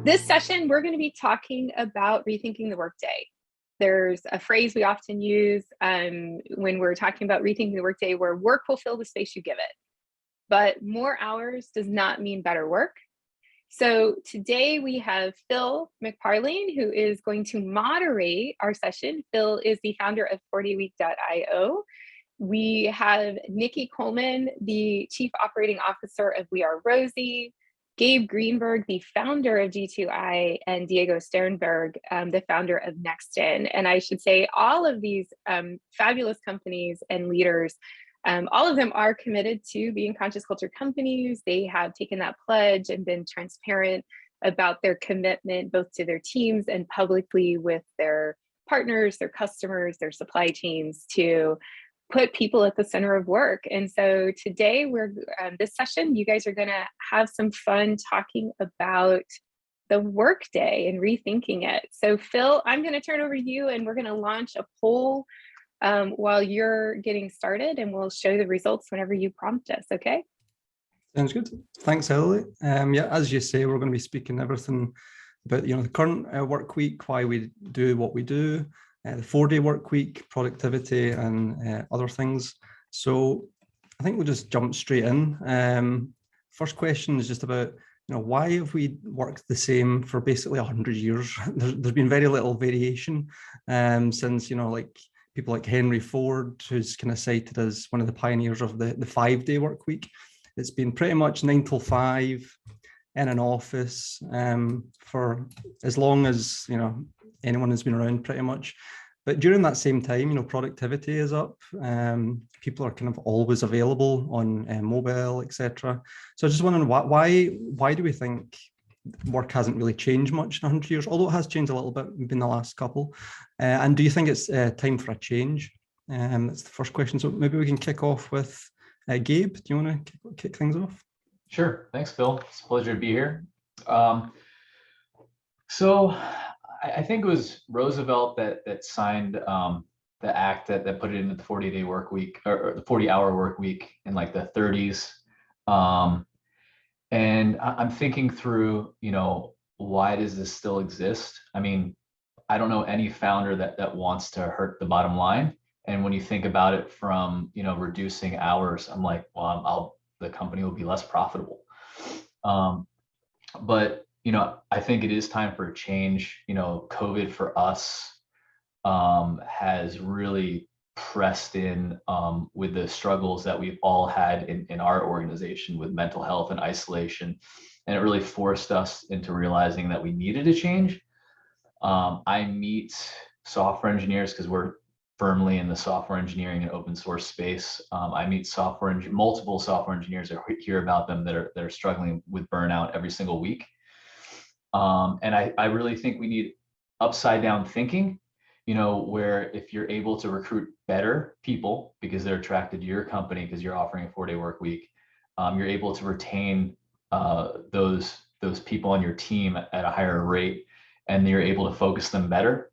This session, we're going to be talking about rethinking the workday. There's a phrase we often use when we're talking about rethinking the workday where work will fill the space you give it. But more hours does not mean better work. So today we have Phil McParlane, who is going to moderate our session. Phil is the founder of 40week.io. We have Nikki Coleman, the Chief Operating Officer of We Are Rosie, Gabe Greenberg, the founder of G2I, and Diego Sternberg, the founder of Nexton. And I should say all of these fabulous companies and leaders, all of them are committed to being conscious culture companies. They have taken that pledge and been transparent about their commitment, both to their teams and publicly with their partners, their customers, their supply chains, to put people at the center of work. And so today this session, you guys are gonna have some fun talking about the workday and rethinking it. So Phil, I'm gonna turn over to you and we're gonna launch a poll while you're getting started, and we'll show the results whenever you prompt us, okay? Sounds good. Thanks, Ellie. Yeah, as you say, we're going to be speaking everything about the current work week, why we do what we do, the 4-day work week, productivity, and other things. So I think we'll just jump straight in. First question is just about why have we worked the same for basically 100 years? There's been very little variation since like people like Henry Ford, who's kind of cited as one of the pioneers of the 5-day work week. It's been pretty much 9 till 5 in an office for as long as anyone has been around, pretty much. But during that same time, productivity is up. People are kind of always available on mobile, etc. So I just wondering why do we think work hasn't really changed much in 100 years, although it has changed a little bit in the last couple. And do you think it's time for a change? That's the first question. So maybe we can kick off with Gabe. Do you want to kick things off? Sure. Thanks, Phil. It's a pleasure to be here. So I think it was Roosevelt that signed the act that put it into the 40-day work week, or the 40-hour work week in like the 30s. And I'm thinking through, why does this still exist? I mean, I don't know any founder that wants to hurt the bottom line. And when you think about it from, reducing hours, I'm like, well, the company will be less profitable. But, I think it is time for a change. COVID for us has really pressed in with the struggles that we've all had in our organization with mental health and isolation. And it really forced us into realizing that we needed a change. I meet software engineers because we're firmly in the software engineering and open source space. I meet multiple software engineers. I hear about them that are struggling with burnout every single week. And I really think we need upside down thinking, where if you're able to recruit better people because they're attracted to your company because you're offering a 4-day work week, you're able to retain those people on your team at a higher rate, and you're able to focus them better,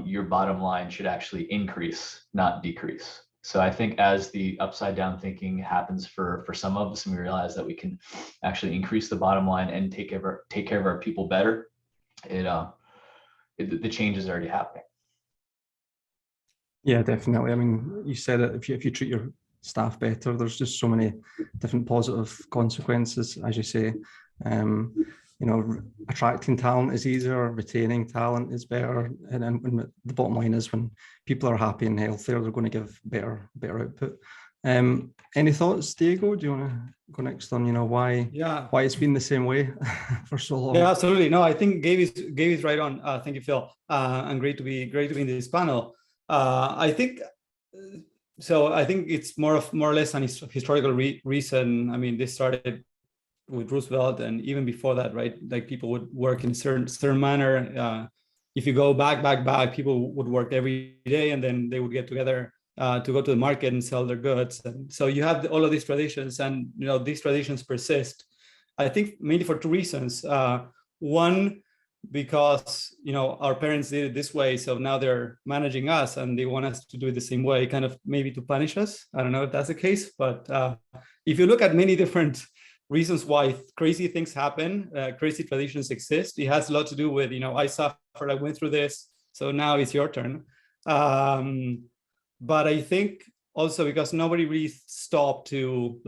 your bottom line should actually increase, not decrease. So I think as the upside down thinking happens for some of us, and we realize that we can actually increase the bottom line and take care of our people better, the change is already happening. Yeah, definitely. I mean, you said it, if you treat your staff better, there's just so many different positive consequences, as you say. Attracting talent is easier, retaining talent is better. And the bottom line is when people are happy and healthier, they're going to give better output. Any thoughts, Diego? Do you want to go next on, why it's been the same way for so long? Yeah, absolutely. No, I think Gabe is right on. Thank you, Phil. And great to be in this panel. I think it's more or less an historical reason. I mean, this started with Roosevelt, and even before that, right? Like people would work in a certain manner. If you go back, people would work every day, and then they would get together to go to the market and sell their goods. And so you have all of these traditions, and these traditions persist. I think mainly for two reasons. One, because our parents did it this way, so now they're managing us and they want us to do it the same way, kind of maybe to punish us. I don't know if that's the case, but if you look at many different reasons why crazy things happen, crazy traditions exist. It has a lot to do with, I suffered, I went through this, so now it's your turn. But I think also because nobody really stopped to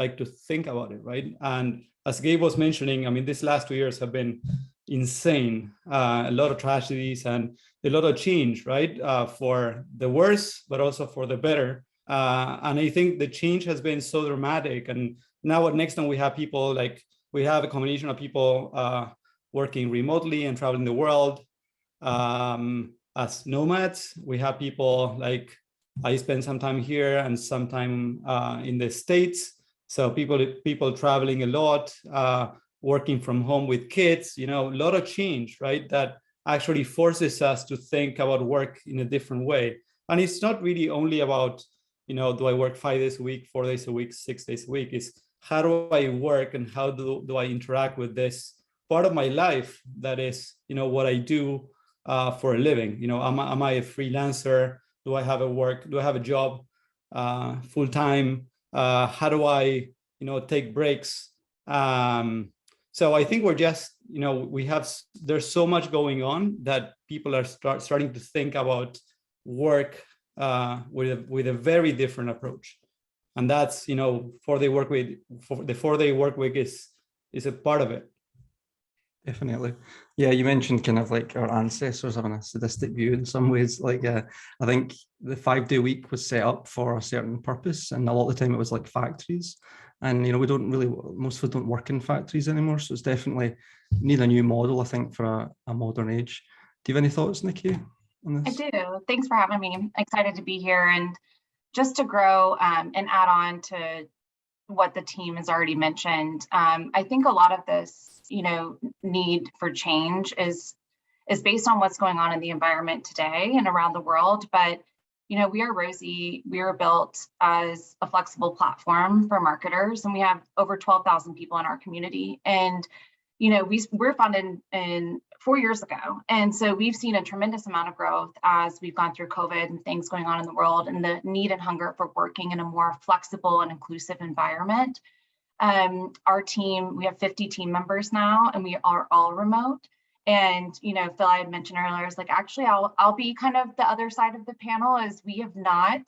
think about it, right? And as Gabe was mentioning, I mean, these last 2 years have been insane. A lot of tragedies and a lot of change, right? For the worse, but also for the better. And I think the change has been so dramatic. And now at Nexton, we have people we have a combination of people working remotely and traveling the world as nomads. We have people I spend some time here and some time in the States. So people traveling a lot, working from home with kids, a lot of change, right? That actually forces us to think about work in a different way. And it's not really only about, do I work 5 days a week, 4 days a week, 6 days a week? It's how do I work and how do I interact with this part of my life that is, what I do for a living? Am I a freelancer? Do I have a job full time? How do I, take breaks? So I think we're just, there's so much going on that people are starting to think about work with a very different approach. And that's, 4-day work week, the 4-day work week is a part of it. Definitely. Yeah, you mentioned kind of our ancestors having a sadistic view in some ways. I think the 5-day week was set up for a certain purpose, and a lot of the time it was factories. And we don't really, most of us don't work in factories anymore. So it's definitely need a new model, I think, for a modern age. Do you have any thoughts, Nikki, on this? I do. Thanks for having me. I'm excited to be here. And just to grow and add on to what the team has already mentioned, I think a lot of this need for change is based on what's going on in the environment today and around the world. But we are Rosie. We are built as a flexible platform for marketers, and we have over 12,000 people in our community. And we're founded in 4 years ago, and so we've seen a tremendous amount of growth as we've gone through COVID and things going on in the world, and the need and hunger for working in a more flexible and inclusive environment. Our team, we have 50 team members now, and we are all remote. And Phil, I had mentioned earlier, is actually I'll be kind of the other side of the panel, as we have not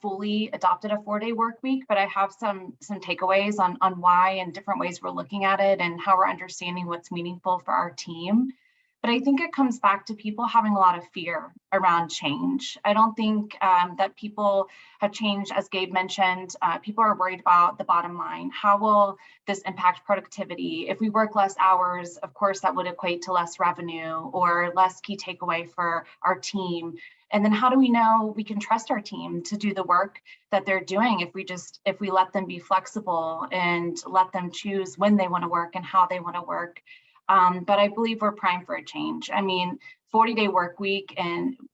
fully adopted a 4-day work week, but I have some takeaways on why and different ways we're looking at it and how we're understanding what's meaningful for our team. But I think it comes back to people having a lot of fear around change. I don't think that people have changed, as Gabe mentioned. People are worried about the bottom line. How will this impact productivity? If we work less hours, of course, that would equate to less revenue or less key takeaway for our team. And then how do we know we can trust our team to do the work that they're doing if we let them be flexible and let them choose when they want to work and how they want to work? But I believe we're primed for a change. I mean, 40-day work week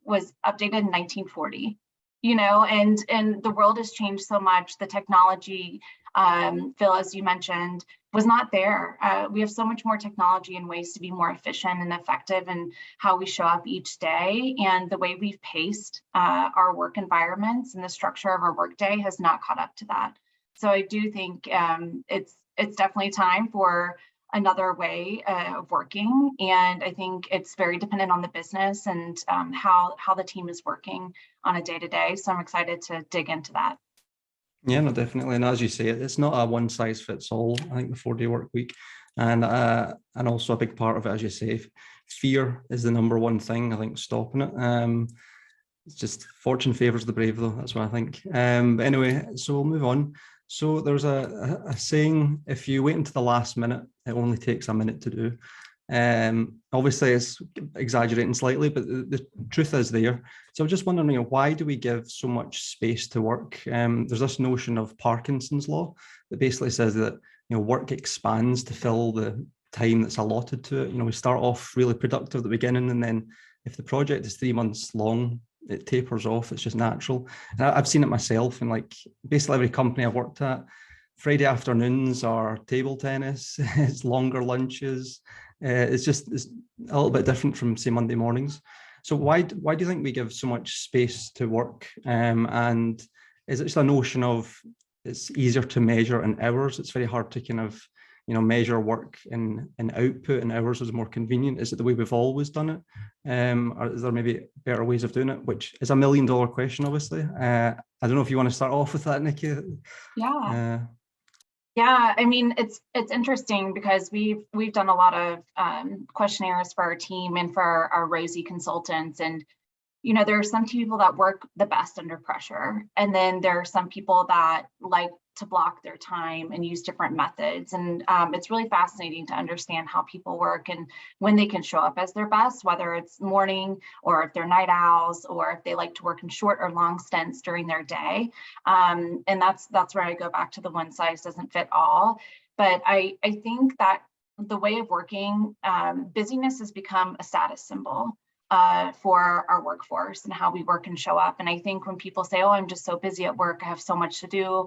was updated in 1940, and the world has changed so much. The technology, Phil, as you mentioned, was not there. We have so much more technology and ways to be more efficient and effective in how we show up each day. And the way we've paced our work environments and the structure of our workday has not caught up to that. So I do think it's definitely time for another way of working. And I think it's very dependent on the business and how the team is working on a day-to-day. So I'm excited to dig into that. Yeah, no, definitely. And as you say, it's not a one size fits all. I think the 4-day work week, and also a big part of it, as you say, fear is the number one thing. I think stopping it. It's just fortune favors the brave, though. That's what I think. But anyway, so we'll move on. So there's a saying: if you wait until the last minute, it only takes a minute to do. Obviously, it's exaggerating slightly, but the truth is there. So I'm just wondering, why do we give so much space to work? There's this notion of Parkinson's law that basically says that work expands to fill the time that's allotted to it. We start off really productive at the beginning, and then if the project is 3 months long, it tapers off. It's just natural. And I've seen it myself in basically every company I've worked at. Friday afternoons are table tennis. It's longer lunches. It's a little bit different from, say, Monday mornings. So why do you think we give so much space to work? And is it just a notion of it's easier to measure in hours? It's very hard to kind of measure work in output and hours is more convenient? Is it the way we've always done it? Or is there maybe better ways of doing it? Which is $1 million question, obviously. I don't know if you want to start off with that, Nikki. Yeah. Yeah, I mean, it's interesting because we've done a lot of questionnaires for our team and for our Rosie consultants, and there are some people that work the best under pressure, and then there are some people that like to block their time and use different methods. And it's really fascinating to understand how people work and when they can show up as their best, whether it's morning or if they're night owls or if they like to work in short or long stints during their day. And that's where I go back to the one size doesn't fit all. But I think that the way of working, busyness has become a status symbol for our workforce and how we work and show up. And I think when people say, oh, I'm just so busy at work, I have so much to do,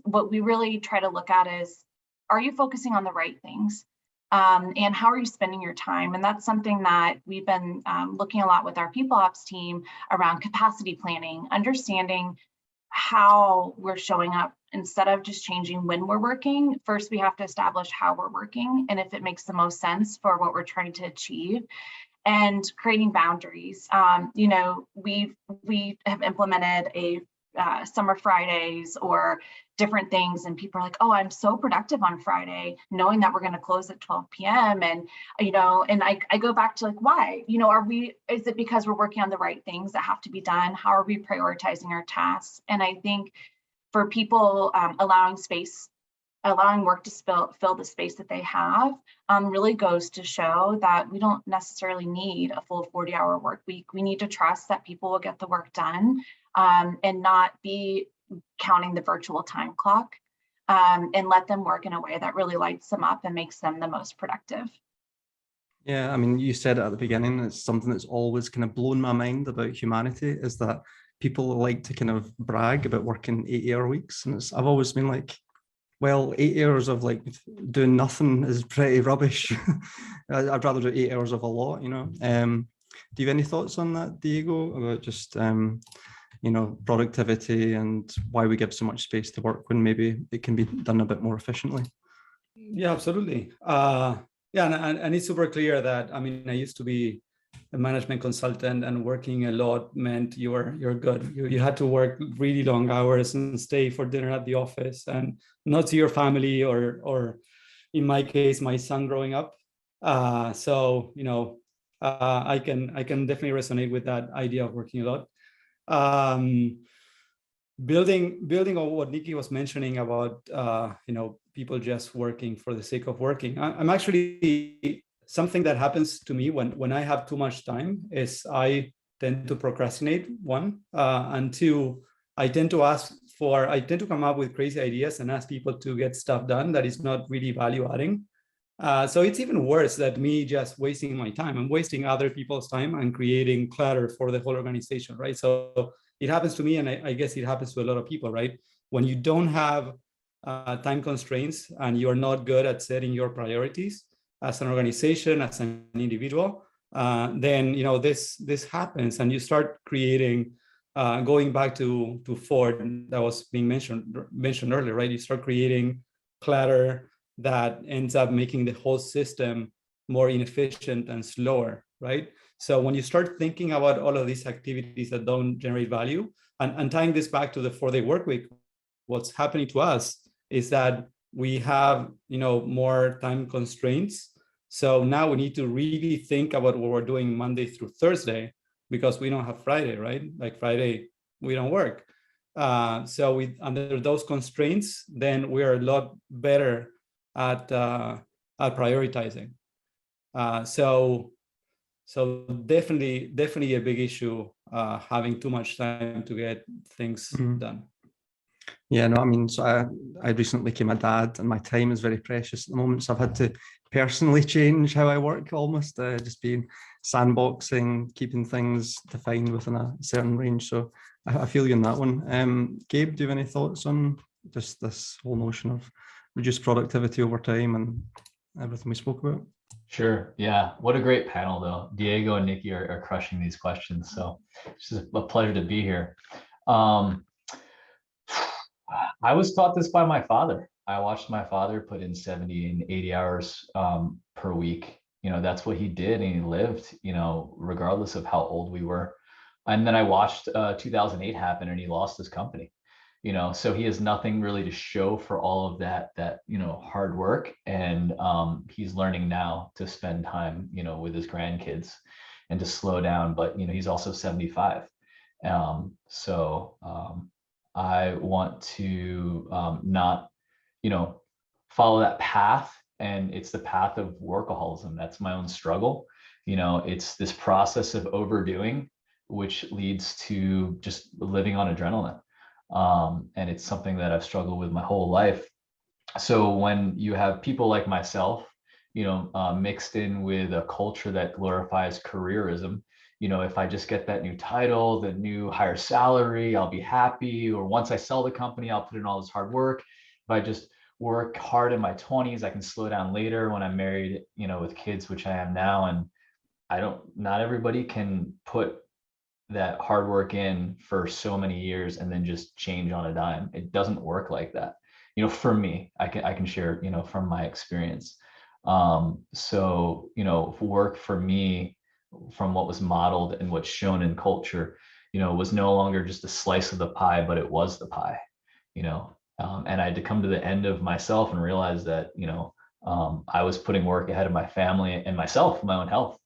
what we really try to look at is, are you focusing on the right things? And how are you spending your time? And that's something that we've been looking a lot with our people ops team around capacity planning, understanding how we're showing up. Instead of just changing when we're working, first we have to establish how we're working and if it makes the most sense for what we're trying to achieve. And creating boundaries. We have implemented a summer Fridays or different things, and people are like, oh, I'm so productive on Friday, knowing that we're going to close at 12 p.m. And, and I go back to like, why? Is it because we're working on the right things that have to be done? How are we prioritizing our tasks? And I think for people allowing work to fill the space that they have really goes to show that we don't necessarily need a full 40-hour work week. We need to trust that people will get the work done and not be counting the virtual time clock and let them work in a way that really lights them up and makes them the most productive. Yeah, I mean, you said it at the beginning, it's something that's always kind of blown my mind about humanity, is that people like to kind of brag about working 8-hour weeks. And I've always been like, well, 8 hours of like doing nothing is pretty rubbish. I'd rather do 8 hours of a lot, Do you have any thoughts on that, Diego, about just, productivity and why we give so much space to work when maybe it can be done a bit more efficiently? Yeah, absolutely. And it's super clear that, I used to be a management consultant, and working a lot meant you're good. You had to work really long hours and stay for dinner at the office and not see your family or in my case, my son growing up. I can definitely resonate with that idea of working a lot. Building on what Nikki was mentioning about people just working for the sake of working. I'm actually, something that happens to me when I have too much time is I tend to procrastinate, one, and two, I tend to come up with crazy ideas and ask people to get stuff done that is not really value adding. So it's even worse than me just wasting my time. I'm wasting other people's time and creating clutter for the whole organization, right? So it happens to me, and I guess it happens to a lot of people, right? When you don't have time constraints and you're not good at setting your priorities as an organization, as an individual, then this happens, and you start creating. Going back to Ford, that was being mentioned earlier, right? You start creating clutter that ends up making the whole system more inefficient and slower, right? So when you start thinking about all of these activities that don't generate value, and tying this back to the 4-day work week, what's happening to us is that we have more time constraints. So now we need to really think about what we're doing Monday through Thursday, because we don't have Friday, right? Like Friday, we don't work. So under those constraints, then we're a lot better at prioritizing. So definitely a big issue, having too much time to get things done. Yeah, no, I mean, so I recently became a dad, and my time is very precious at the moment. So I've had to personally change how I work almost, just being sandboxing, keeping things defined within a certain range. So I feel you on that one. Gabe, do you have any thoughts on just this whole notion of reduced productivity over time and everything we spoke about? Sure. Yeah. What a great panel, though. Diego and Nikki are crushing these questions. So it's just a pleasure to be here. I was taught this by my father. I watched my father put in 70 and 80 hours per week. That's what he did, and he lived, regardless of how old we were. And then I watched 2008 happen, and he lost his company. So he has nothing really to show for all of that hard work. And he's learning now to spend time, with his grandkids and to slow down. But, he's also 75. I want to not, follow that path. And it's the path of workaholism. That's my own struggle. It's this process of overdoing, which leads to just living on adrenaline. And it's something that I've struggled with my whole life. So when you have people like myself, mixed in with a culture that glorifies careerism, if I just get that new title, the new higher salary, I'll be happy. Or once I sell the company, I'll put in all this hard work. If I just work hard in my 20s, I can slow down later when I'm married, with kids, which I am now. And not everybody can put that hard work in for so many years and then just change on a dime. It doesn't work like that. For me, I can share, from my experience. Work for me, from what was modeled and what's shown in culture, was no longer just a slice of the pie, but it was the pie, and I had to come to the end of myself and realize that, I was putting work ahead of my family and myself, my own health.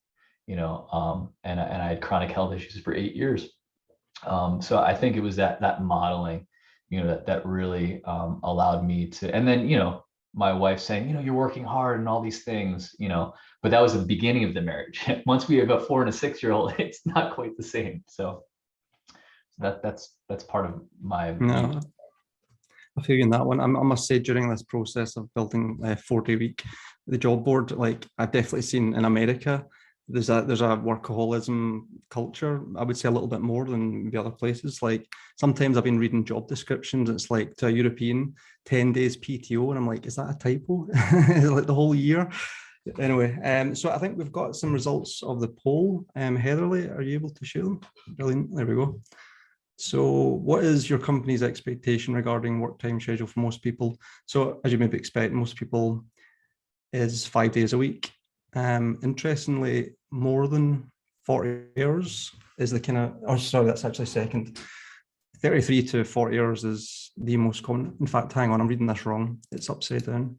And I had chronic health issues for 8 years. So I think it was that modeling, that really allowed me to, and then, my wife saying, you're working hard and all these things, but that was the beginning of the marriage. Once we have a 4 and a 6-year-old, it's not quite the same. So that's part of my. No, I feel you in that one. I must say, during this process of building a 4-day week, the job board, like I've definitely seen in America, there's a workaholism culture. I would say a little bit more than the other places. Like sometimes I've been reading job descriptions, it's like to a European 10 days PTO, and I'm like, is that a typo? Like the whole year? Anyway, so I think we've got some results of the poll. Heatherly, are you able to share them? Brilliant, there we go. So what is your company's expectation regarding work time schedule for most people? So as you maybe expect, most people is 5 days a week. Interestingly, more than 40 hours is the kind of, oh, sorry, that's actually second. 33 to 40 hours is the most common. In fact, hang on, I'm reading this wrong. It's upside down.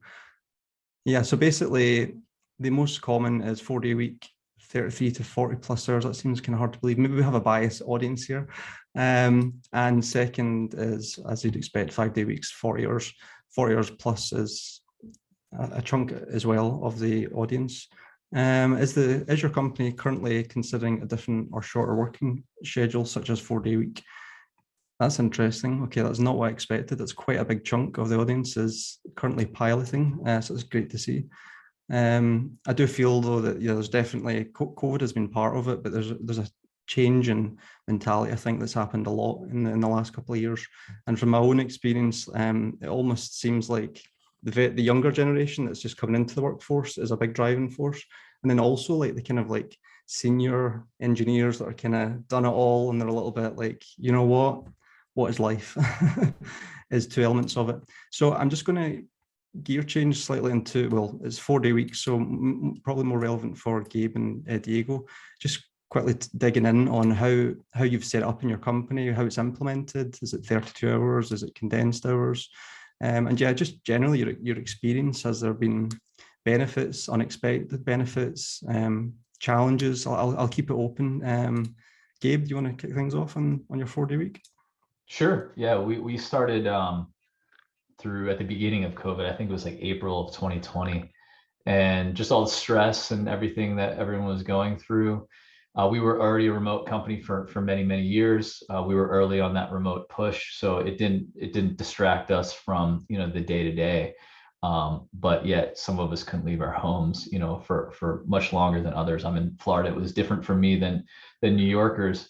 Yeah, so basically the most common is 4-day week, 33 to 40 plus hours. That seems kind of hard to believe. Maybe we have a biased audience here. And second is, as you'd expect, 5-day weeks, 40 hours. 40 hours plus is a chunk as well of the audience. Is your company currently considering a different or shorter working schedule, such as 4-day week? That's interesting. Okay, that's not what I expected. That's quite a big chunk of the audience is currently piloting, so it's great to see. I do feel though that there's definitely COVID has been part of it, but there's a change in mentality, I think, that's happened a lot in the last couple of years. And from my own experience, it almost seems like the younger generation that's just coming into the workforce is a big driving force. And then also like the kind of like senior engineers that are kind of done it all, and they're a little bit like, what is life? Is 2 elements of it. So I'm just going to gear change slightly into, well, it's 4-day week, so probably more relevant for Gabe and Diego. Just quickly digging in on how you've set up in your company, how it's implemented. Is it 32 hours? Is it condensed hours? And yeah, just generally your experience. Has there been benefits, unexpected benefits, challenges? I'll keep it open. Gabe, do you want to kick things off on your 4-day week? Sure. Yeah, we started through at the beginning of COVID. I think it was like April of 2020, and just all the stress and everything that everyone was going through. We were already a remote company for many years. We were early on that remote push, so it didn't distract us from the day to day. But yet some of us couldn't leave our homes, for much longer than others. I'm in Florida. It was different for me than New Yorkers.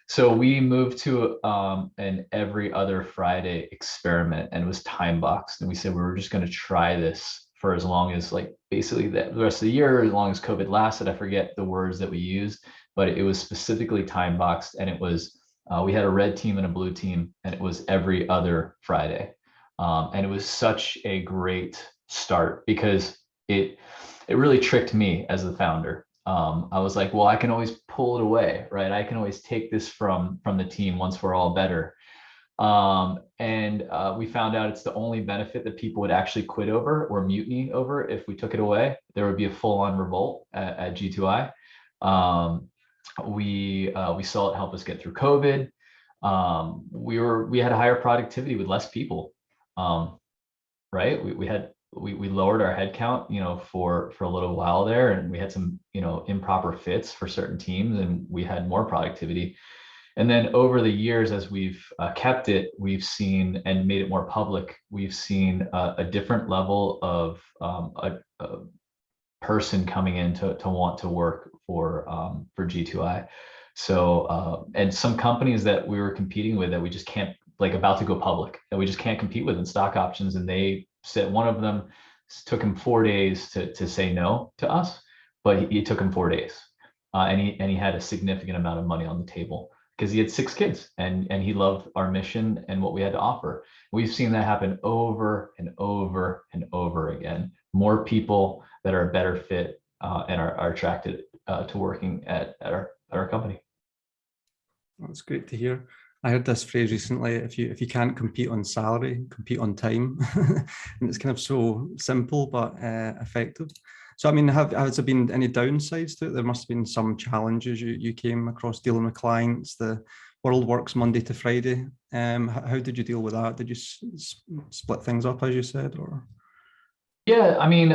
So we moved to an every other Friday experiment, and it was time boxed. And we said we were just going to try this for as long as, like, basically the rest of the year, as long as COVID lasted. I forget the words that we used, but it was specifically time boxed, and it was we had a red team and a blue team, and it was every other Friday. And it was such a great start because it really tricked me as the founder. I was like, well, I can always pull it away, right? I can always take this from the team once we're all better. We found out it's the only benefit that people would actually quit over or mutiny over. If we took it away, there would be a full-on revolt at G2I. We saw it help us get through COVID. We had a higher productivity with less people, right? We lowered our headcount, for a little while there, and we had some, improper fits for certain teams, and we had more productivity. And then over the years, as we've kept it, we've seen and made it more public, we've seen a different level of a person coming in to want to work for G2I. So, and some companies that we were competing with that we just can't, like about to go public, that we just can't compete with in stock options. And they said, one of them took him 4 days to say no to us, but he took him 4 days. And he had a significant amount of money on the table because he had 6 kids and he loved our mission and what we had to offer. We've seen that happen over and over and over again. More people that are a better fit and are attracted to working at our company. That's great to hear. I heard this phrase recently: if you can't compete on salary, compete on time. And it's kind of so simple but effective. So I mean, has there been any downsides to it? There must have been some challenges you came across dealing with clients. The world works Monday to Friday. How did you deal with that? Did you split things up, as you said, or? Yeah, I mean,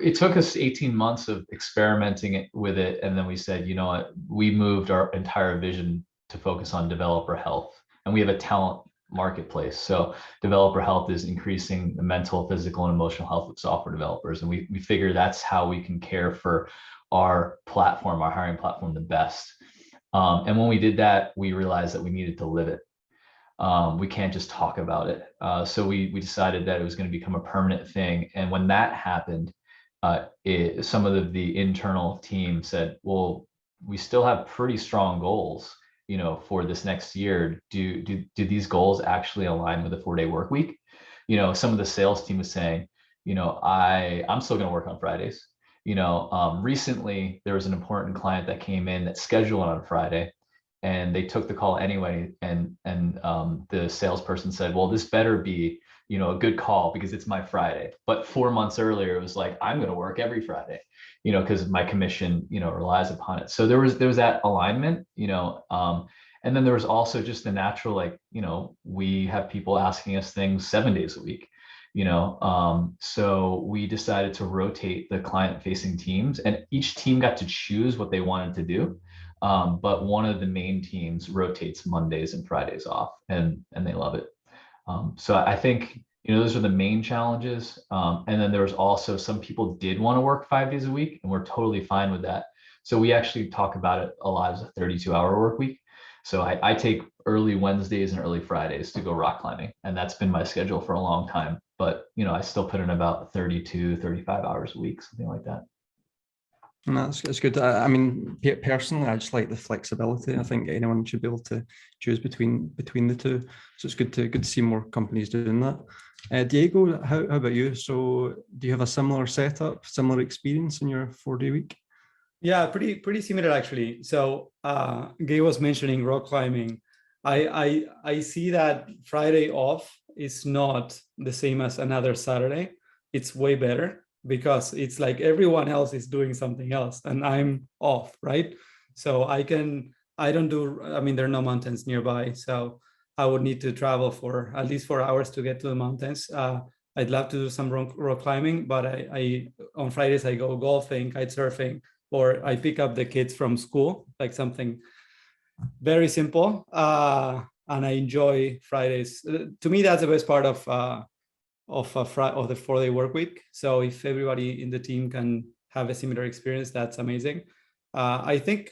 it took us 18 months of experimenting with it. And then we said, you know what, we moved our entire vision to focus on developer health. And we have a talent marketplace. So developer health is increasing the mental, physical, and emotional health of software developers. And we figure that's how we can care for our platform, our hiring platform, the best. And when we did that, we realized that we needed to live it. We can't just talk about it. So we decided that it was going to become a permanent thing. And when that happened, some of the internal team said, well, we still have pretty strong goals, for this next year. Do these goals actually align with a 4-day work week? Some of the sales team was saying, I'm still going to work on Fridays. Recently there was an important client that came in that scheduled on Friday, and they took the call anyway. And the salesperson said, well, this better be, a good call because it's my Friday. But 4 months earlier, it was like, I'm going to work every Friday, because my commission, relies upon it. So there was that alignment, and then there was also just the natural, like, we have people asking us things 7 days a week, so we decided to rotate the client facing teams, and each team got to choose what they wanted to do. But one of the main teams rotates Mondays and Fridays off, and they love it. So I think, those are the main challenges. And then there was also some people did want to work 5 days a week, and we're totally fine with that. So we actually talk about it a lot as a 32-hour work week. So I take early Wednesdays and early Fridays to go rock climbing, and that's been my schedule for a long time. But, I still put in about 32, 35 hours a week, something like that. No, that's good. I mean, personally, I just like the flexibility. I think anyone should be able to choose between the two. So it's good to see more companies doing that. Diego, how about you? So do you have a similar setup, similar experience in your 4-day week? Yeah, pretty similar actually. So Gabe was mentioning rock climbing. I see that Friday off is not the same as another Saturday. It's way better, because it's like everyone else is doing something else and I'm off, right? So I mean, there are no mountains nearby, so I would need to travel for at least 4 hours to get to the mountains. I'd love to do some rock climbing, but I on Fridays I go golfing, kite surfing, or I pick up the kids from school, like something very simple. And I enjoy Fridays. To me, that's the best part of the 4-day work week. So if everybody in the team can have a similar experience, that's amazing. I think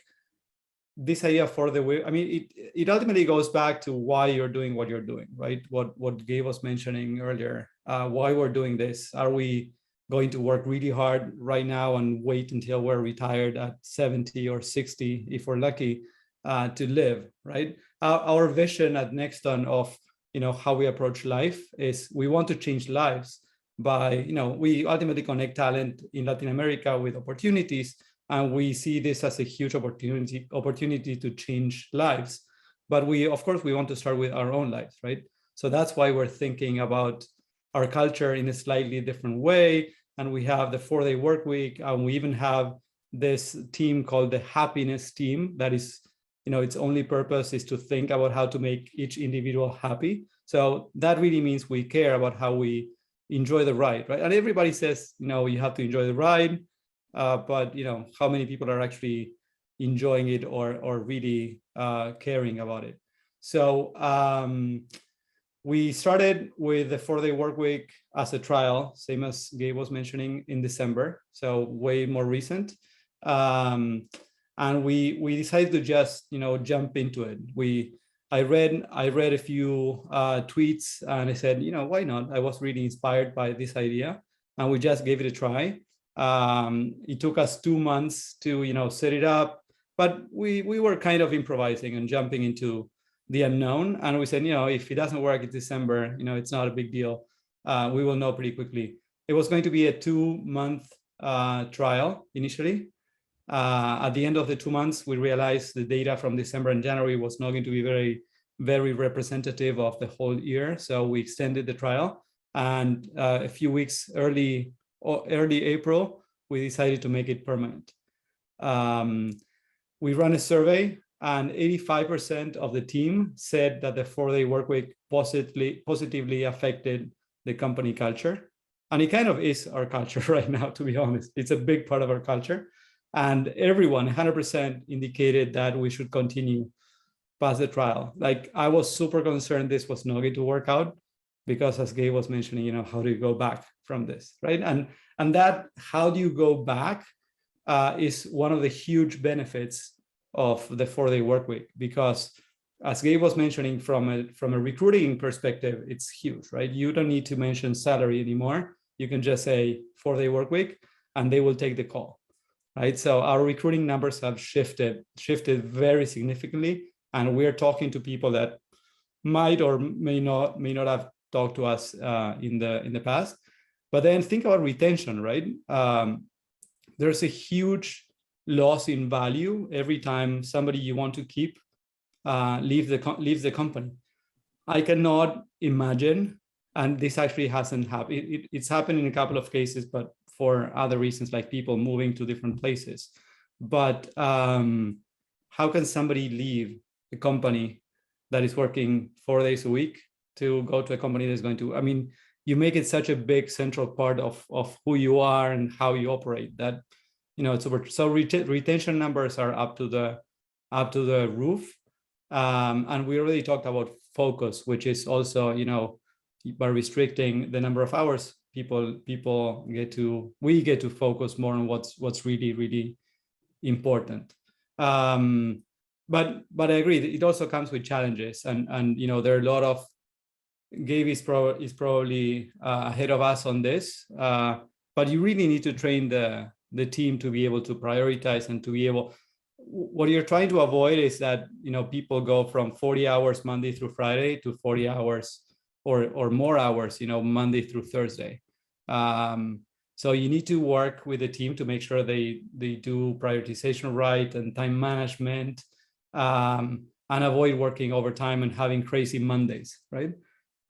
this idea for the way, I mean, it ultimately goes back to why you're doing what you're doing, right? What Gabe was mentioning earlier, why we're doing this. Are we going to work really hard right now and wait until we're retired at 70 or 60, if we're lucky, to live, right? Our vision at Nexton of how we approach life is we want to change lives by, we ultimately connect talent in Latin America with opportunities, and we see this as a huge opportunity to change lives. But of course, we want to start with our own lives, right? So that's why we're thinking about our culture in a slightly different way. And we have the 4-day work week, and we even have this team called the happiness team that is, its only purpose is to think about how to make each individual happy. So that really means we care about how we enjoy the ride, right? And everybody says, you have to enjoy the ride, but how many people are actually enjoying it or really caring about it? So we started with the 4-day work week as a trial, same as Gabe was mentioning, in December, so way more recent. And we decided to just jump into it. I read a few tweets, and I said, why not? I was really inspired by this idea, and we just gave it a try. It took us 2 months to set it up, but we were kind of improvising and jumping into the unknown. And we said, if it doesn't work in December, it's not a big deal. We will know pretty quickly. It was going to be a 2-month trial initially. At the end of the 2 months, we realized the data from December and January was not going to be very, very representative of the whole year. So we extended the trial, and a few weeks early April, we decided to make it permanent. We ran a survey, and 85% of the team said that the 4-day work week positively affected the company culture. And it kind of is our culture right now, to be honest. It's a big part of our culture. And everyone, 100%, indicated that we should continue past the trial. Like, I was super concerned this was not going to work out, because as Gabe was mentioning, how do you go back from this, right? And that, how do you go back, is one of the huge benefits of the 4-day work week, because as Gabe was mentioning, from a recruiting perspective, it's huge, right? You don't need to mention salary anymore. You can just say 4-day work week, and they will take the call, right? So our recruiting numbers have shifted very significantly, and we're talking to people that might or may not have talked to us in the past. But then think about retention, right? There's a huge loss in value every time somebody you want to keep leaves the company. I cannot imagine, and this actually hasn't happened. It's happened in a couple of cases, but for other reasons, like people moving to different places. But how can somebody leave a company that is working 4 days a week to go to a company that's going to, you make it such a big central part of who you are and how you operate that, it's over. So retention numbers are up to the roof. And we already talked about focus, which is also, by restricting the number of hours we get to focus more on what's really, really important. But I agree, it also comes with challenges, and there are a lot of, Gabe is probably ahead of us on this, but you really need to train the team to be able to prioritize and to be able, what you're trying to avoid is that, people go from 40 hours Monday through Friday to 40 hours or more hours, Monday through Thursday. So you need to work with the team to make sure they do prioritization right and time management, and avoid working overtime and having crazy Mondays, right?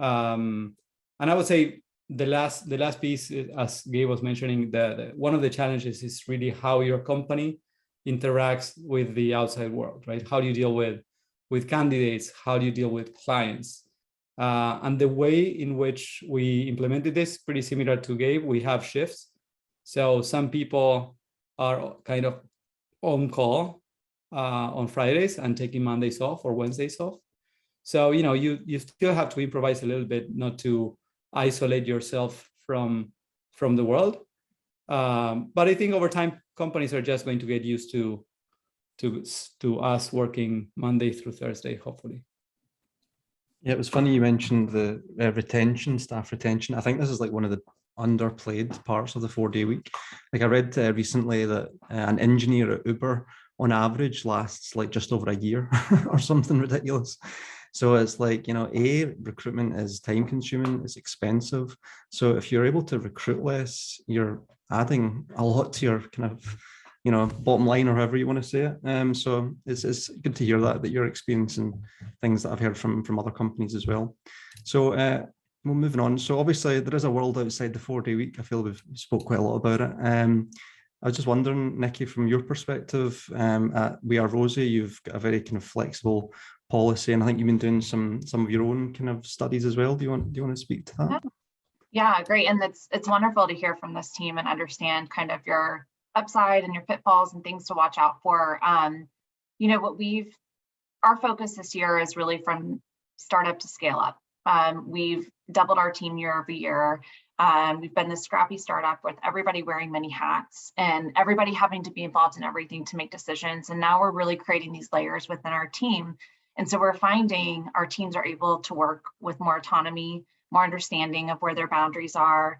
And I would say the last piece, as Gabe was mentioning, one of the challenges is really how your company interacts with the outside world, right? How do you deal with candidates? How do you deal with clients? And the way in which we implemented this, pretty similar to Gabe, we have shifts. So some people are kind of on call on Fridays and taking Mondays off or Wednesdays off. So, you still have to improvise a little bit, not to isolate yourself from the world. But I think over time, companies are just going to get used to us working Monday through Thursday, hopefully. Yeah, it was funny you mentioned the staff retention. I think this is like one of the underplayed parts of the 4-day week. Like I read recently that an engineer at Uber on average lasts like just over a year or something ridiculous. So it's like, recruitment is time consuming, it's expensive. So if you're able to recruit less, you're adding a lot to your kind of, bottom line, or however you want to say it. So it's good to hear that you're experiencing things that I've heard from other companies as well. So well, moving on. So obviously there is a world outside the 4-day week. I feel we've spoke quite a lot about it. I was just wondering, Nikki, from your perspective, at We Are Rosie, you've got a very kind of flexible policy, and I think you've been doing some of your own kind of studies as well. Do you want to speak to that? Yeah, great. And it's wonderful to hear from this team and understand kind of your upside and your pitfalls and things to watch out for. Our focus this year is really from startup to scale up. We've doubled our team year over year. We've been this scrappy startup with everybody wearing many hats and everybody having to be involved in everything to make decisions. And now we're really creating these layers within our team. And so we're finding our teams are able to work with more autonomy, more understanding of where their boundaries are,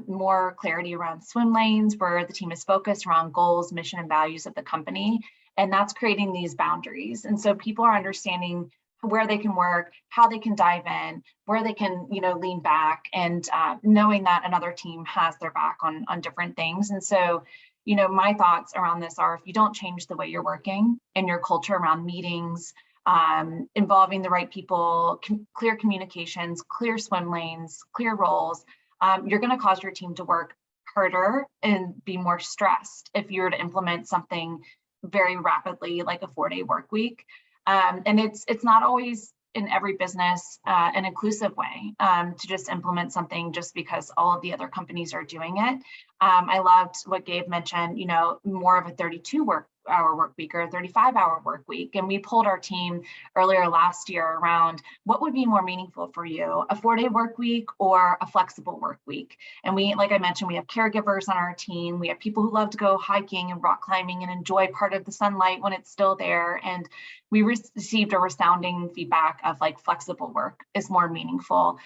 more clarity around swim lanes, where the team is focused around goals, mission, and values of the company. And that's creating these boundaries. And so people are understanding where they can work, how they can dive in, where they can, lean back, and knowing that another team has their back on different things. And so, my thoughts around this are, if you don't change the way you're working and your culture around meetings, involving the right people, clear communications, clear swim lanes, clear roles, you're going to cause your team to work harder and be more stressed if you were to implement something very rapidly, like a 4-day work week. And it's not always in every business an inclusive way to just implement something just because all of the other companies are doing it. I loved what Gabe mentioned, more of a 32-hour work week or a 35-hour work week. And we polled our team earlier last year around what would be more meaningful for you, a 4-day work week or a flexible work week. And we, like I mentioned, we have caregivers on our team. We have people who love to go hiking and rock climbing and enjoy part of the sunlight when it's still there. And we received a resounding feedback of like flexible work is more meaningful.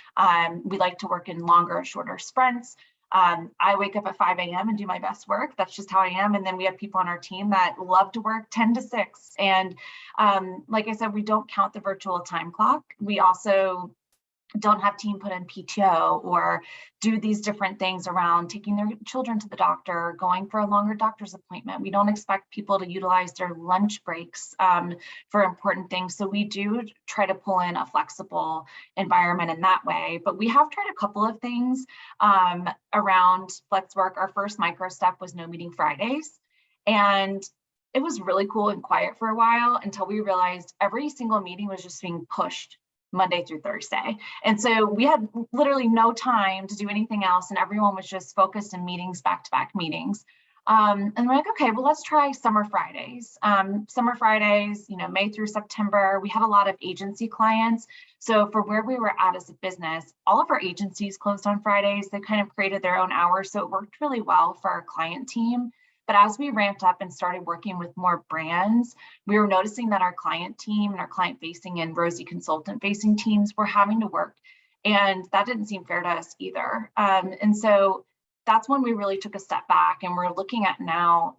We like to work in longer, shorter sprints. I wake up at 5 a.m. and do my best work. That's just how I am. And then we have people on our team that love to work 10 to 6. And like I said, we don't count the virtual time clock. We also don't have team put in PTO or do these different things around taking their children to the doctor, going for a longer doctor's appointment. We don't expect people to utilize their lunch breaks for important things. So we do try to pull in a flexible environment in that way. But we have tried a couple of things around flex work. Our first micro step was no meeting Fridays. And it was really cool and quiet for a while until we realized every single meeting was just being pushed Monday through Thursday. And so we had literally no time to do anything else. And everyone was just focused in meetings, back-to-back meetings. And we're like, okay, well, let's try summer Fridays. Summer Fridays, May through September, we had a lot of agency clients. So for where we were at as a business, all of our agencies closed on Fridays. They kind of created their own hours. So it worked really well for our client team. But as we ramped up and started working with more brands, we were noticing that our client team and our client facing and Rosie consultant facing teams were having to work. And that didn't seem fair to us either. And so that's when we really took a step back and we're looking at now,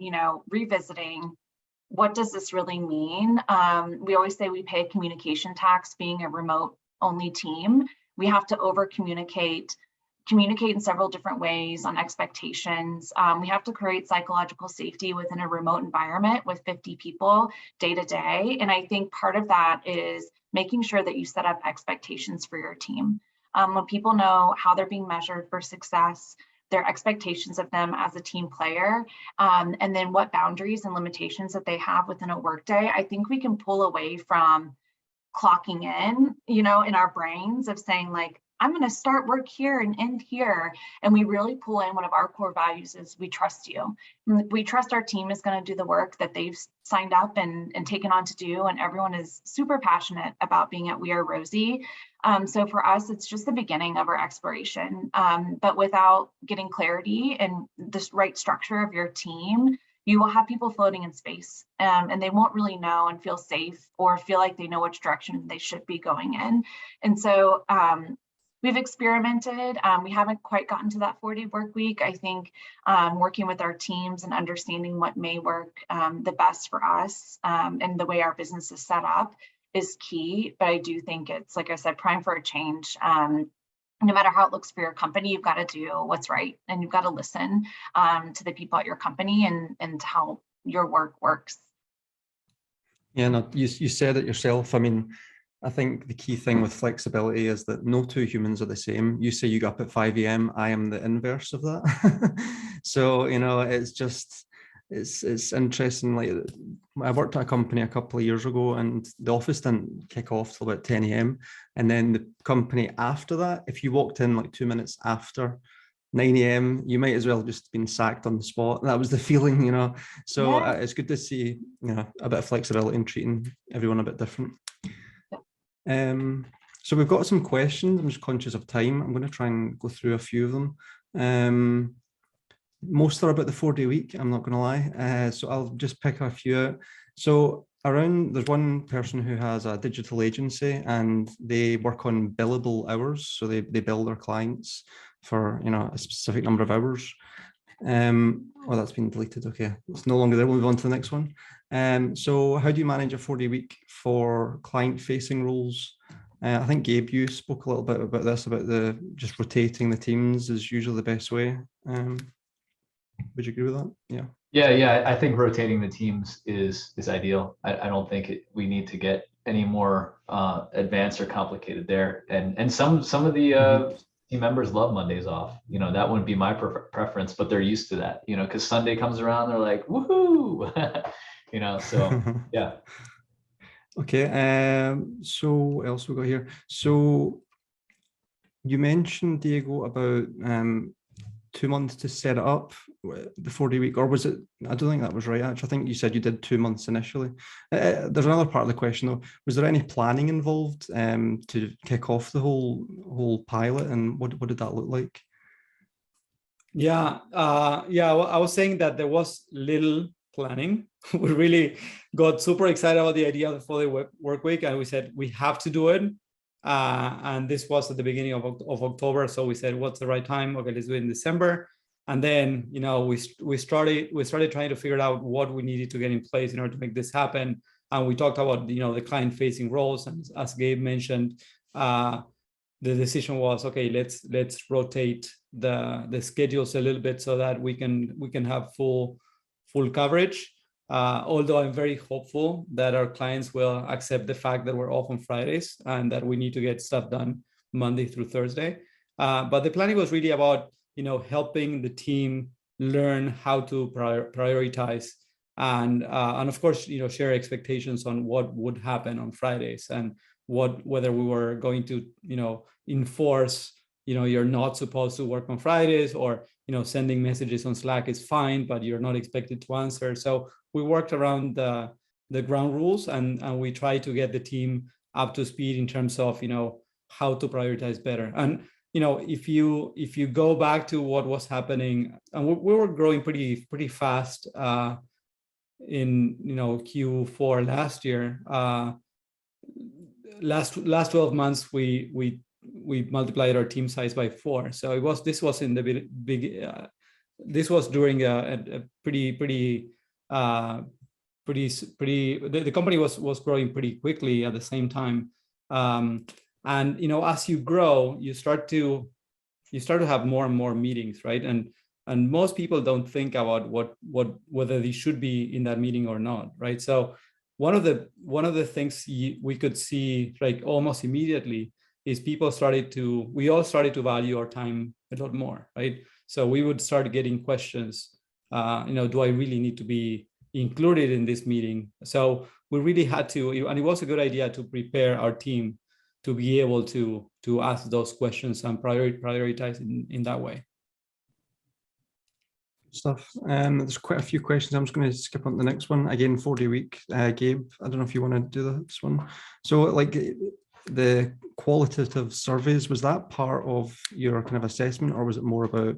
revisiting what does this really mean? We always say we pay a communication tax being a remote only team. We have to communicate in several different ways on expectations. We have to create psychological safety within a remote environment with 50 people day to day. And I think part of that is making sure that you set up expectations for your team. When people know how they're being measured for success, their expectations of them as a team player, and then what boundaries and limitations that they have within a workday, I think we can pull away from clocking in, in our brains of saying like, I'm going to start work here and end here. And we really pull in one of our core values is we trust you. We trust our team is going to do the work that they've signed up and taken on to do. And everyone is super passionate about being at We Are Rosie. So for us, it's just the beginning of our exploration. But without getting clarity and the right structure of your team, you will have people floating in space and they won't really know and feel safe or feel like they know which direction they should be going in. And so we've experimented. We haven't quite gotten to that 4-day work week. I think working with our teams and understanding what may work the best for us and the way our business is set up is key. But I do think it's, like I said, prime for a change. No matter how it looks for your company, you've got to do what's right, and you've got to listen to the people at your company and how your work works. Yeah, no, you said it yourself. I mean, I think the key thing with flexibility is that no two humans are the same. You say you get up at 5 a.m. I am the inverse of that. So, you know, it's just, it's interesting. Like, I worked at a company a couple of years ago, and the office didn't kick off till about 10 a.m. And then the company after that, if you walked in like 2 minutes after 9 a.m., you might as well just been sacked on the spot. That was the feeling, you know. So Yeah. it's good to see, you know, a bit of flexibility and treating everyone a bit different. So we've got some questions. I'm just conscious of time. I'm going to try and go through a few of them. Most are about the 4-day week, I'm not going to lie. So I'll just pick a few out. So there's one person who has a digital agency, and they work on billable hours. So they bill their clients for, you know, a specific number of hours. Oh, that's been deleted. Okay, it's no longer there. We'll move on to the next one. So how do you manage a 4-day week for client-facing roles? I think Gabe, you spoke a little bit about this, about just rotating the teams is usually the best way. Would you agree with that? Yeah. Yeah. I think rotating the teams is ideal. I don't think we need to get any more advanced or complicated there. And some of the team members love Mondays off. You know, that wouldn't be my preference, but they're used to that. You know, because Sunday comes around, they're like, woohoo! You know, so yeah. Okay. So what else we got here? So you mentioned, Diego, about 2 months to set it up, the 4-day week, or was it? I don't think that was right. Actually, I think you said you did 2 months initially. There's another part of the question though. Was there any planning involved to kick off the whole pilot, and what did that look like? Yeah, well, I was saying that there was little planning. We really got super excited about the idea of the 4-day work week, and we said we have to do it. And this was at the beginning of October, so we said, what's the right time? Okay, let's do it in December. And then, you know, we started trying to figure out what we needed to get in place in order to make this happen. And we talked about, you know, the client-facing roles, and as Gabe mentioned, the decision was, okay, let's rotate the schedules a little bit so that we can have full coverage. Although I'm very hopeful that our clients will accept the fact that we're off on Fridays and that we need to get stuff done Monday through Thursday. But the planning was really about, you know, helping the team learn how to prioritize and of course, you know, share expectations on what would happen on Fridays and whether we were going to, you know, enforce, you know, you're not supposed to work on Fridays, or, you know, sending messages on Slack is fine, but you're not expected to answer. So we worked around the ground rules, and we tried to get the team up to speed in terms of, you know, how to prioritize better. And, you know, if you go back to what was happening, and we were growing pretty fast in, you know, Q4 last year. Last 12 months, we multiplied our team size by 4. So this was in the big. This was during a pretty. The company was growing pretty quickly at the same time, and, you know, as you grow, you start to have more and more meetings, right? And most people don't think about whether they should be in that meeting or not, right? So one of the things we could see, like, almost immediately is we all started to value our time a lot more, right? So we would start getting questions, you know, do I really need to be included in this meeting? So we really had to, and it was a good idea to prepare our team to be able to ask those questions and prioritize in that way. Stuff. There's quite a few questions. I'm just going to skip on to the next one. Again, 4-day week. Gabe, I don't know if you want to do this one. So, like, the qualitative surveys, was that part of your kind of assessment, or was it more about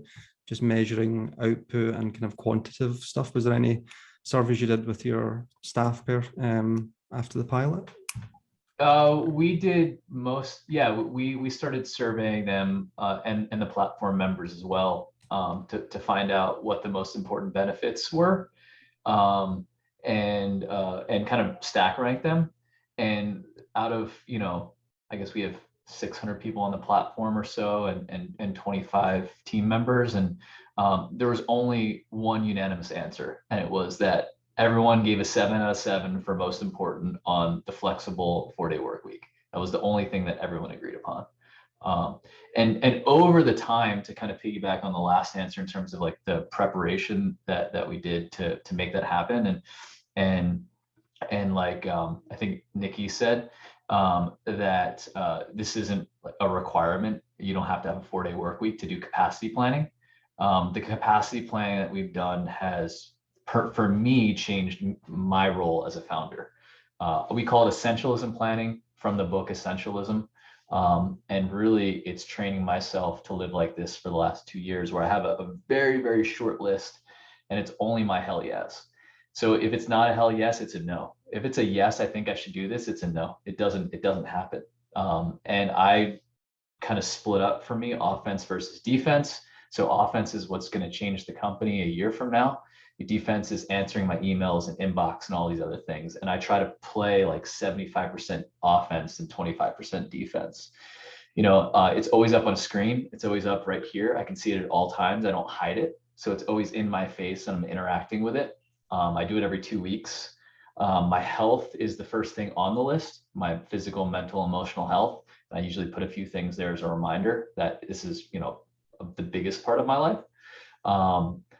just measuring output and kind of quantitative stuff? Was there any surveys you did with your staff after the pilot? We did most. Yeah, we started surveying them and the platform members as well, to find out what the most important benefits were, and kind of stack rank them. And out of, I guess we have 600 people on the platform or so, and 25 team members. And there was only one unanimous answer, and it was that everyone gave a 7 out of 7 for most important on the flexible 4-day work week. That was the only thing that everyone agreed upon. And over the time, to kind of piggyback on the last answer in terms of like the preparation that we did to make that happen, and like I think Nikki said, that this isn't a requirement. You don't have to have a 4-day work week to do capacity planning. The capacity planning that we've done has, for me, changed my role as a founder. We call it essentialism planning from the book Essentialism. And really, it's training myself to live like this for the last 2 years, where I have a very, very short list, and it's only my hell yes. So if it's not a hell yes, it's a no. If it's a yes, I think I should do this, it's a no. It doesn't happen. And I kind of split up for me offense versus defense. So offense is what's going to change the company a year from now. The defense is answering my emails and inbox and all these other things. And I try to play like 75% offense and 25% defense. It's always up on a screen. It's always up right here. I can see it at all times. I don't hide it. So it's always in my face and I'm interacting with it. I do it every 2 weeks. My health is the first thing on the list, my physical, mental, emotional health. I usually put a few things there as a reminder that this is, the biggest part of my life.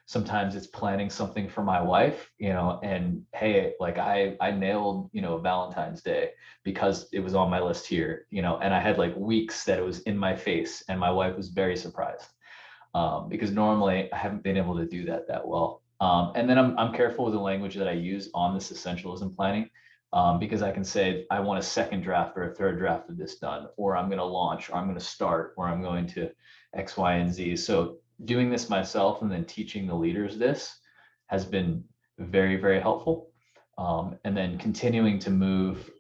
Sometimes it's planning something for my wife, and hey, like I nailed, Valentine's Day because it was on my list here, and I had like weeks that it was in my face, and my wife was very surprised because normally I haven't been able to do that well. And then I'm careful with the language that I use on this essentialism planning, because I can say I want a second draft or a third draft of this done, or I'm going to launch, or I'm going to start, or I'm going to X, Y, and Z. So doing this myself and then teaching the leaders this has been very, very helpful. And then continuing to move,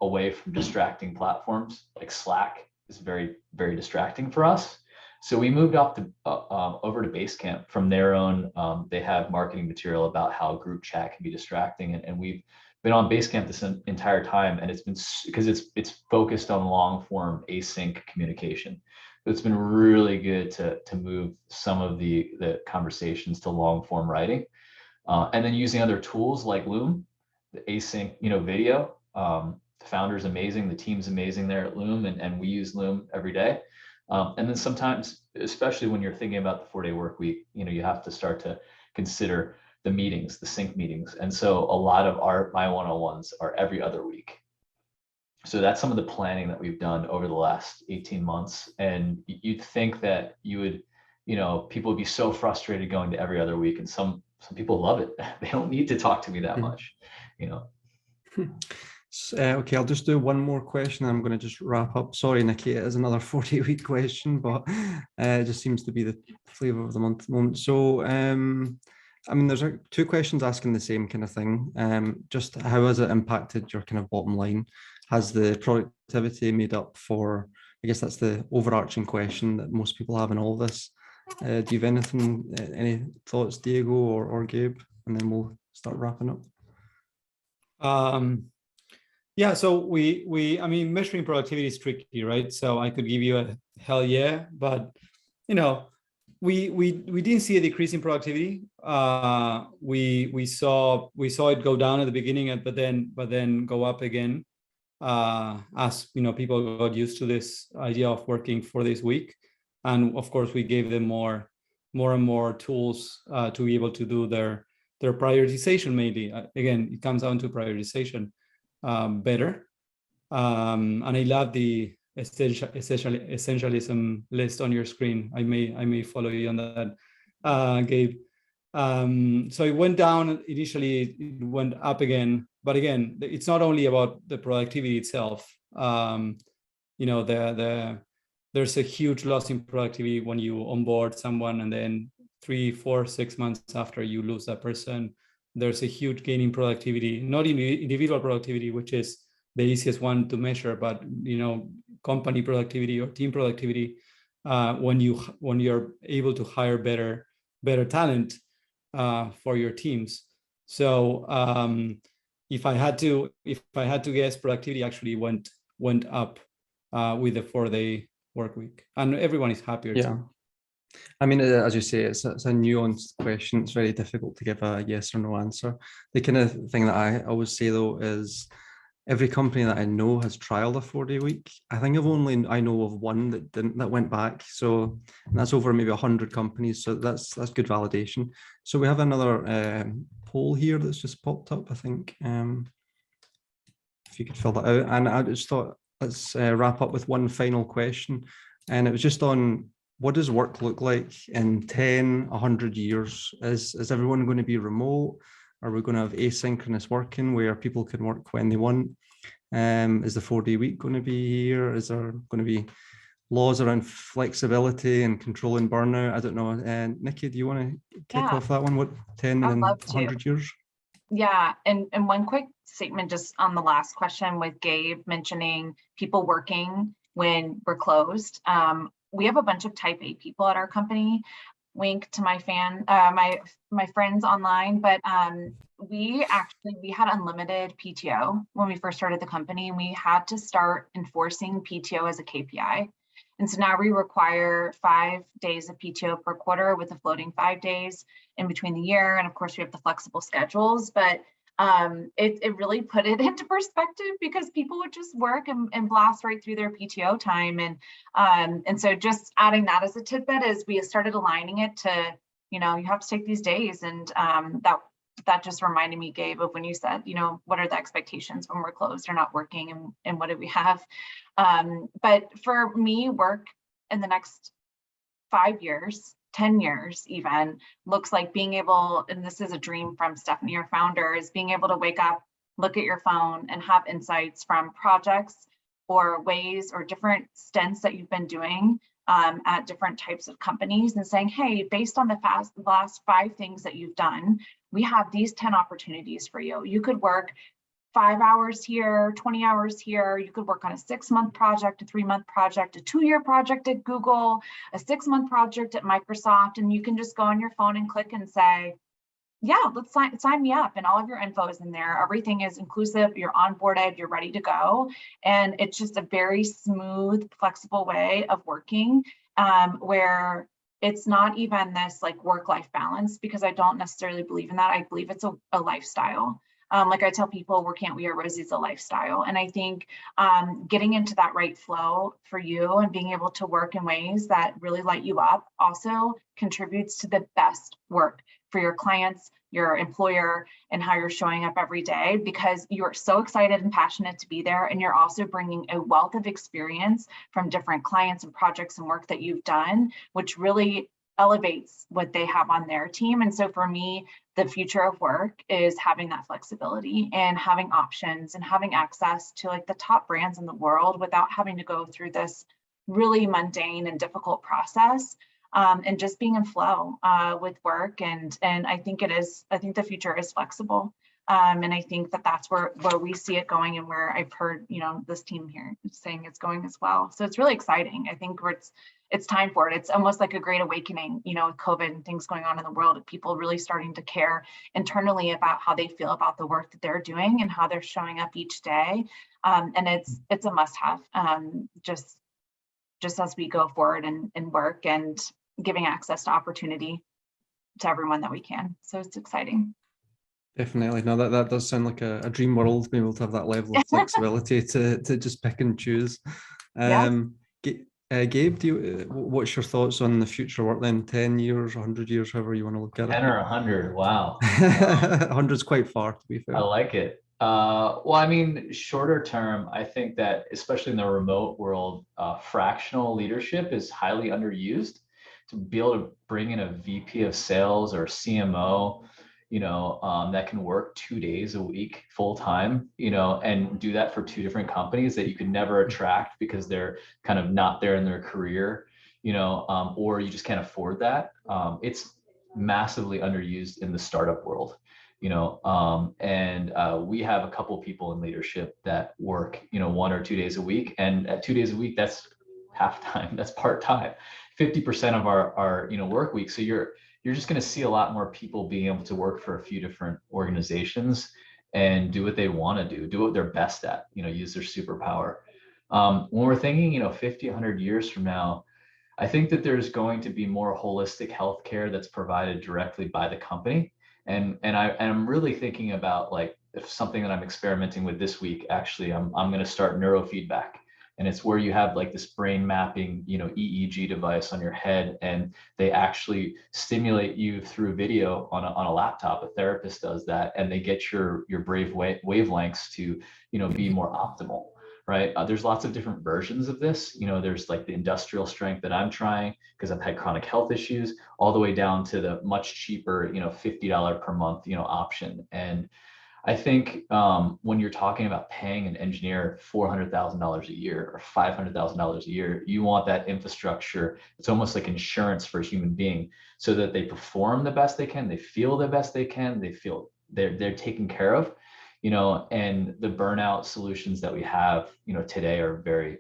away from distracting platforms like Slack is very, very distracting for us. So we moved off to over to Basecamp. From their own, they have marketing material about how group chat can be distracting, and we've been on Basecamp this entire time, and it's been because it's focused on long form async communication. It's been really good to move some of the conversations to long form writing, and then using other tools like Loom, the async video. The founder's amazing, the team's amazing there at Loom, and we use Loom every day. And then sometimes, especially when you're thinking about the 4-day work week, you have to start to consider the meetings, the sync meetings. And so a lot of my one-on-ones are every other week. So that's some of the planning that we've done over the last 18 months. And you'd think that you would, people would be so frustrated going to every other week. And some people love it. They don't need to talk to me that much, Okay, I'll just do one more question. I'm going to just wrap up. Sorry, Nikki, it is another 40-week question, but it just seems to be the flavor of the month at the moment. So, there's 2 questions asking the same kind of thing. Just how has it impacted your kind of bottom line? Has the productivity made up for, I guess that's the overarching question that most people have in all this. Do you have any thoughts, Diego or Gabe? And then we'll start wrapping up. Yeah, so we measuring productivity is tricky, right? So I could give you a hell yeah, but we didn't see a decrease in productivity. We saw it go down at the beginning, but then go up again, as people got used to this idea of working 4 days a week, and of course we gave them more and more tools to be able to do their prioritization. Mainly, again, it comes down to prioritization. Better, and I love the essentialism list on your screen. I may follow you on that, Gabe. So it went down initially, it went up again, but again, it's not only about the productivity itself. There's a huge loss in productivity when you onboard someone, and then 3, 4, 6 months after you lose that person. There's a huge gain in productivity, not in individual productivity, which is the easiest one to measure, but company productivity or team productivity, when you're able to hire better talent for your teams. So if I had to guess, productivity actually went up with the 4-day work week, and everyone is happier Yeah. too. I mean, as you say, it's a nuanced question. It's very difficult to give a yes or no answer. The kind of thing that I always say though is every company that I know has trialed a 4-day week. I think I know of one that went back. So that's over maybe 100 companies. So that's good validation. So we have another poll here that's just popped up, I think. If you could fill that out. And I just thought, let's wrap up with one final question. And it was just on, what does work look like in 10, 100 years? Is everyone going to be remote? Are we going to have asynchronous working where people can work when they want? Is the 4-day week going to be here? Is there going to be laws around flexibility and controlling burnout? I don't know. Nikki, do you want to kick off that one? What 10 and 100 years? Yeah, and one quick statement just on the last question with Gabe mentioning people working when we're closed. We have a bunch of type A people at our company. Wink to my my friends online, but we had unlimited PTO when we first started the company, and we had to start enforcing PTO as a KPI. And so now we require 5 days of PTO per quarter with a floating 5 days in between the year. And of course we have the flexible schedules, but it really put it into perspective because people would just work and blast right through their PTO time. And so just adding that as a tidbit as we started aligning it to, you have to take these days. And that just reminded me, Gabe, of when you said, what are the expectations when we're closed or not working, and what do we have? But for me, work in the next 5 years, 10 years even, looks like being able, and this is a dream from Stephanie, our founder, is being able to wake up, look at your phone and have insights from projects or ways or different stints that you've been doing at different types of companies and saying, hey, based on the last 5 things that you've done, we have these 10 opportunities for you. You could work 5 hours here, 20 hours here. You could work on a 6-month project, a 3-month project, a 2-year project at Google, a 6-month project at Microsoft. And you can just go on your phone and click and say, yeah, let's sign me up. And all of your info is in there. Everything is inclusive. You're onboarded, you're ready to go. And it's just a very smooth, flexible way of working where it's not even this like work-life balance, because I don't necessarily believe in that. I believe it's a lifestyle. Like I tell people, work can't we are Rosie is a lifestyle. And I think getting into that right flow for you and being able to work in ways that really light you up also contributes to the best work for your clients, your employer, and how you're showing up every day, because you're so excited and passionate to be there. And you're also bringing a wealth of experience from different clients and projects and work that you've done, which really elevates what they have on their team. And so for me, the future of work is having that flexibility and having options and having access to like the top brands in the world without having to go through this really mundane and difficult process, and just being in flow with work. And I think the future is flexible. And I think that's where we see it going, and where I've heard, this team here saying it's going as well. So it's really exciting. I think it's time for it. It's almost like a great awakening, with COVID and things going on in the world, of people really starting to care internally about how they feel about the work that they're doing and how they're showing up each day. And it's a must-have, just as we go forward and work and giving access to opportunity to everyone that we can. So it's exciting. Definitely. No, that does sound like a dream world, being able to have that level of flexibility to just pick and choose. Gabe, what's your thoughts on the future work then? 10 years, 100 years, however you want to look at it. 10 or 100, wow. 100's quite far, to be fair. I like it. Well, I mean, shorter term, I think that especially in the remote world, fractional leadership is highly underused. To be able to bring in a VP of sales or CMO, that can work 2 days a week full time, and do that for 2 different companies that you could never attract because they're kind of not there in their career, or you just can't afford that. It's massively underused in the startup world, and we have a couple people in leadership that work, 1 or 2 days a week, and at 2 days a week, that's half time, that's part time, 50% of our work week. So you're just going to see a lot more people being able to work for a few different organizations. and do what they want to do what they're best at, use their superpower. When we're thinking, 50, 100 years from now, I think that there's going to be more holistic healthcare that's provided directly by the company. And I'm really thinking about, like, if something that I'm experimenting with this week, actually, I'm going to start neurofeedback. And it's where you have like this brain mapping, EEG device on your head, and they actually stimulate you through video on a laptop. A therapist does that, and they get your brave wavelengths to, be more optimal. Right. There's lots of different versions of this. There's like the industrial strength that I'm trying because I've had chronic health issues, all the way down to the much cheaper, $50 per month, option. And I think when you're talking about paying an engineer $400,000 a year or $500,000 a year, you want that infrastructure. It's almost like insurance for a human being, so that they perform the best they can, they feel the best they can, they feel they're taken care of. And the burnout solutions that we have, today are very,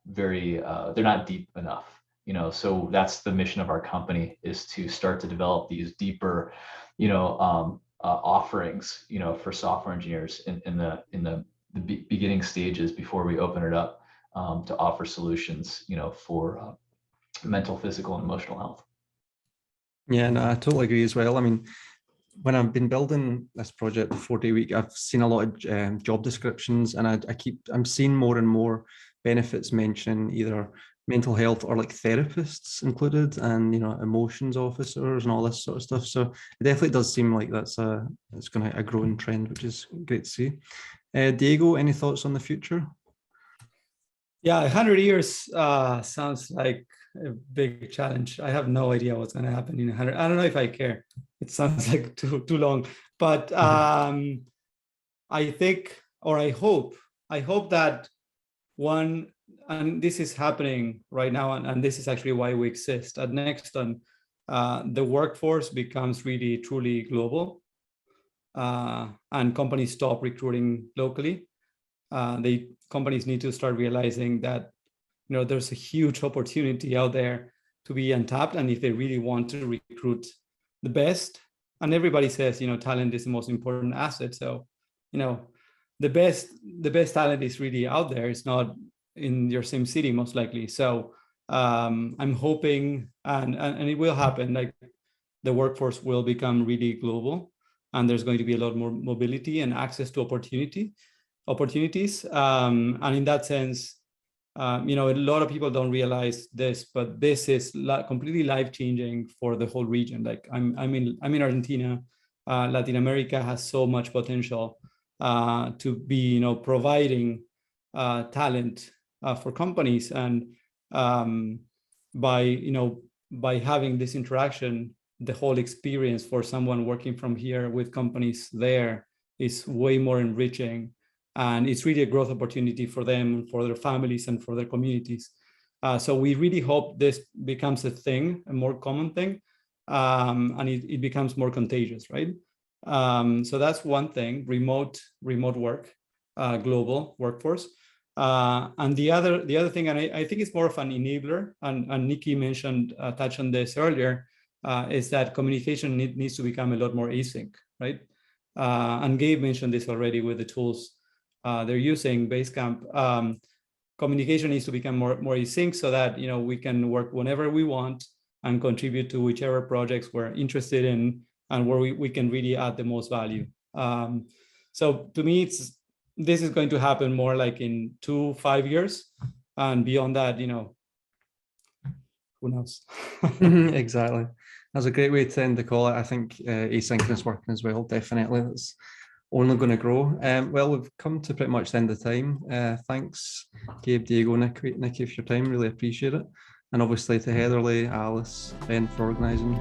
they're not deep enough, so that's the mission of our company, is to start to develop these deeper, offerings, for software engineers in the beginning stages before we open it up to offer solutions, for mental, physical, and emotional health. Yeah, no, I totally agree as well. I mean, when I've been building this project, the 4-day week, I've seen a lot of job descriptions, and I'm seeing more and more benefits mentioning either mental health or like therapists included, and emotions officers and all this sort of stuff. So it definitely does seem like it's going to a growing trend, which is great to see. Diego, any thoughts on the future? Yeah, 100 years sounds like a big challenge. I have no idea what's going to happen in 100. I don't know if I care. It sounds like too long. But I think, or I hope that one, and this is happening right now, and this is actually why we exist at Nexton, the workforce becomes really, truly global, and companies stop recruiting locally. Companies need to start realizing that there's a huge opportunity out there to be untapped, and if they really want to recruit the best, and everybody says talent is the most important asset, so the best talent is really out there. It's not in your same city, most likely. So I'm hoping, and it will happen, like the workforce will become really global, and there's going to be a lot more mobility and access to opportunities. And in that sense, a lot of people don't realize this, but this is completely life-changing for the whole region. Like I'm in Argentina. Latin America has so much potential to be, providing talent for companies, and by having this interaction, the whole experience for someone working from here with companies there is way more enriching. And it's really a growth opportunity for them, for their families, and for their communities. So we really hope this becomes a thing, a more common thing, and it becomes more contagious, right? So that's one thing: remote work, global workforce. And the other thing, and I think it's more of an enabler, and Nikki touched on this earlier, is that communication needs to become a lot more async, right? And Gabe mentioned this already with the tools they're using, Basecamp. Communication needs to become more async, so that we can work whenever we want and contribute to whichever projects we're interested in, and where we can really add the most value. So to me, this is going to happen more like in 2-5 years, and beyond that, who knows? Exactly. That's a great way to end the call. I think asynchronous working as well, definitely. That's only going to grow. Well, we've come to pretty much the end of the time. Thanks, Gabe, Diego, Nikki, for your time. Really appreciate it. And obviously to Heatherly, Alice, Ben for organising.